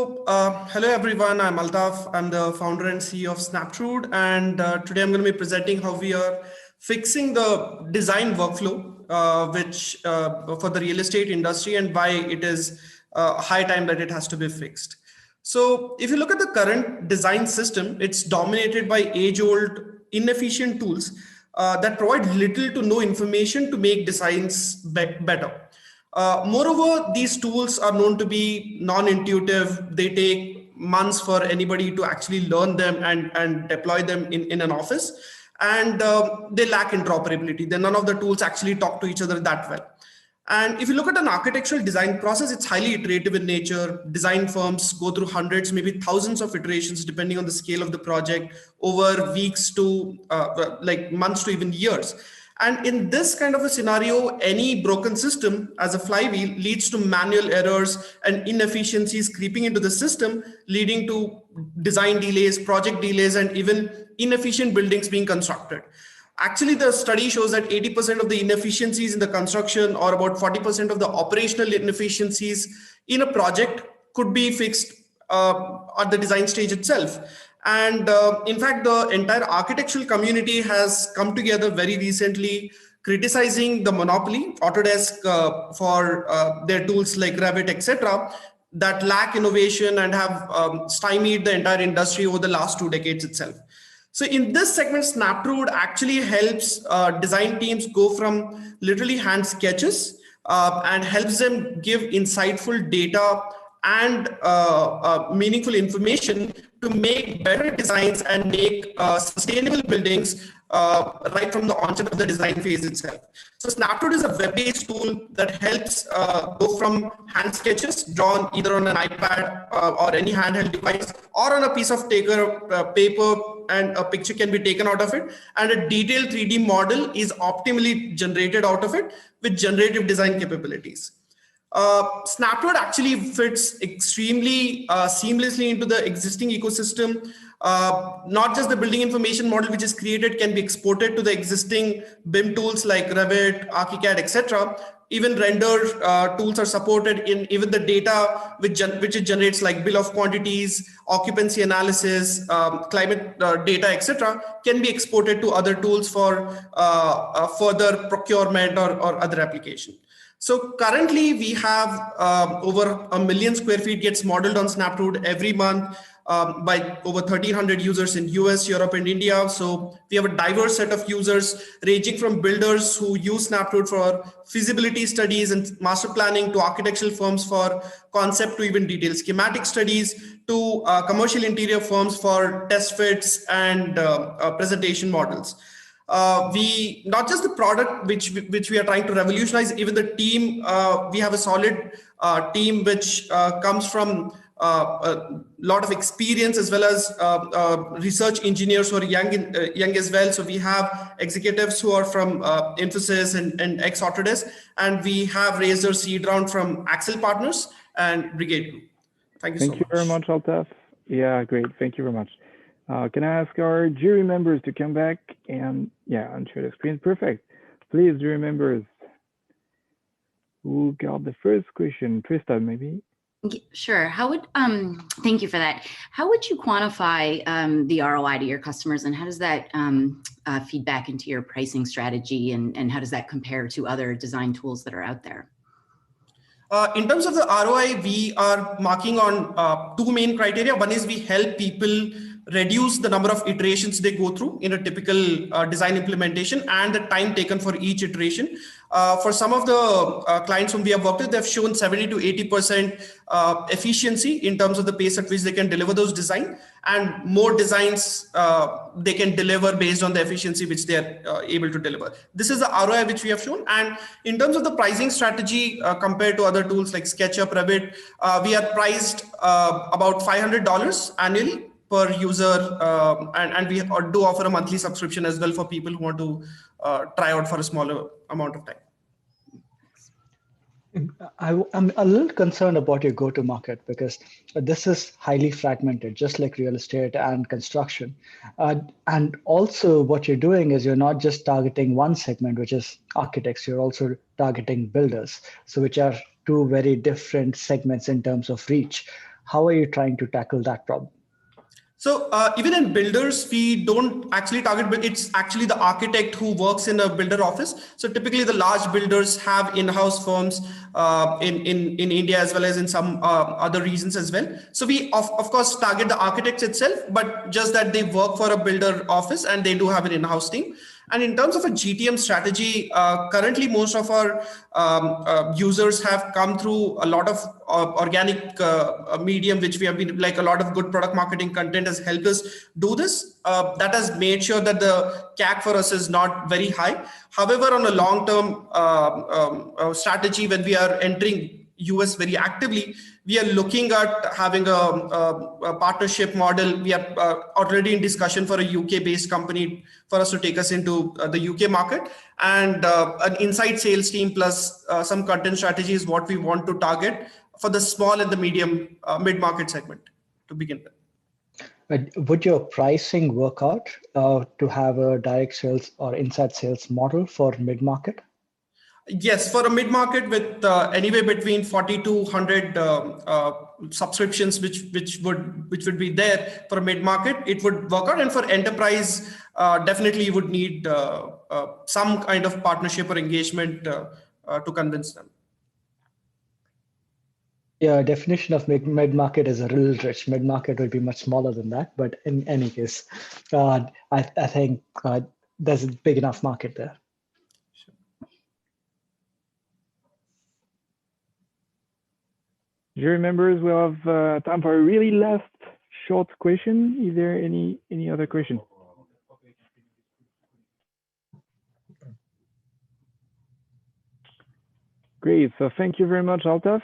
Hello everyone, I'm Altaf. I'm the founder and CEO of Snaptrude, and today I'm going to be presenting how we are fixing the design workflow, which for the real estate industry, and why it is high time that it has to be fixed. So if you look at the current design system, it's dominated by age-old, inefficient tools that provide little to no information to make designs better. Moreover, these tools are known to be non-intuitive. They take months for anybody to actually learn them and deploy them in an office. And they lack interoperability. Then none of the tools actually talk to each other that well. And if you look at an architectural design process, it's highly iterative in nature. Design firms go through hundreds, maybe thousands of iterations, depending on the scale of the project, over weeks to like months to even years. And in this kind of a scenario, any broken system as a flywheel leads to manual errors and inefficiencies creeping into the system, leading to design delays, project delays, and even inefficient buildings being constructed. Actually, the study shows that 80% of the inefficiencies in the construction, or about 40% of the operational inefficiencies in a project, could be fixed at the design stage itself. And in fact, the entire architectural community has come together very recently, criticizing the monopoly, Autodesk, for their tools like Revit, etc., that lack innovation and have stymied the entire industry over the last 2 decades itself. So in this segment, Snaptrude actually helps design teams go from literally hand sketches and helps them give insightful data and meaningful information to make better designs and make sustainable buildings right from the onset of the design phase itself. So Snaptrude is a web-based tool that helps go from hand sketches drawn either on an iPad or any handheld device, or on a piece of paper, and a picture can be taken out of it, and a detailed 3D model is optimally generated out of it with generative design capabilities. Snaptrude actually fits extremely seamlessly into the existing ecosystem. Not just the building information model which is created can be exported to the existing BIM tools like Revit, ArchiCAD, etc. Even render tools are supported in even the data which it generates, like bill of quantities, occupancy analysis, climate data, etc., can be exported to other tools for further procurement or other application. So currently we have over 1 million square feet gets modeled on Snaptrude every month by over 1,300 users in US, Europe, and India. So we have a diverse set of users ranging from builders who use Snaptrude for feasibility studies and master planning, to architectural firms for concept to even detailed schematic studies, to commercial interior firms for test fits and presentation models. We not just the product which we are trying to revolutionize, even the team. We have a solid team which comes from a lot of experience, as well as research engineers who are young as well. So we have executives who are from Infosys and ex-Autodesk, and we have raised our seed round from Axel Partners and Brigade Group. Thank you very much, Altaf. Yeah, great. Thank you very much. Can I ask our jury members to come back and share the screen? Perfect. Please, jury members, who got the first question? Trista, maybe? Sure. How would thank you for that. How would you quantify the ROI to your customers, and how does that feed back into your pricing strategy, and how does that compare to other design tools that are out there? In terms of the ROI, we are marking on 2 main criteria. One is we help people reduce the number of iterations they go through in a typical design implementation, and the time taken for each iteration. For some of the clients whom we have worked with, they've shown 70 to 80% efficiency in terms of the pace at which they can deliver those designs, and more designs they can deliver based on the efficiency which they are able to deliver. This is the ROI which we have shown. And in terms of the pricing strategy, compared to other tools like SketchUp, Revit, we are priced about $500 annually per user, and we do offer a monthly subscription as well for people who want to try out for a smaller amount of time. I'm a little concerned about your go-to-market, because this is highly fragmented, just like real estate and construction. And also what you're doing is you're not just targeting one segment, which is architects, you're also targeting builders, so which are 2 very different segments in terms of reach. How are you trying to tackle that problem? So even in builders, we don't actually target, but it's actually the architect who works in a builder office. So typically the large builders have in-house firms in India as well as in some other regions as well. So we of course target the architects itself, but just that they work for a builder office and they do have an in-house team. And in terms of a GTM strategy, currently most of our users have come through a lot of organic medium, which we have been like a lot of good product marketing content has helped us do this. That has made sure that the CAC for us is not very high. However, on a long-term strategy, when we are entering US very actively, we are looking at having a partnership model. We are already in discussion for a UK-based company for us to take us into the UK market, and an inside sales team plus some content strategy is what we want to target for the small and the medium mid-market segment to begin with. Would your pricing work out to have a direct sales or inside sales model for mid-market? Yes, for a mid-market with anywhere between 40 to 100 subscriptions, which would be there for a mid-market, it would work out. And for enterprise, definitely you would need some kind of partnership or engagement to convince them. Yeah, definition of mid-market is a little rich. Mid-market would be much smaller than that, but in any case, I think there's a big enough market there. Jury members, we'll have time for a really last short question. Is there any other question? Great. So thank you very much, Altaf.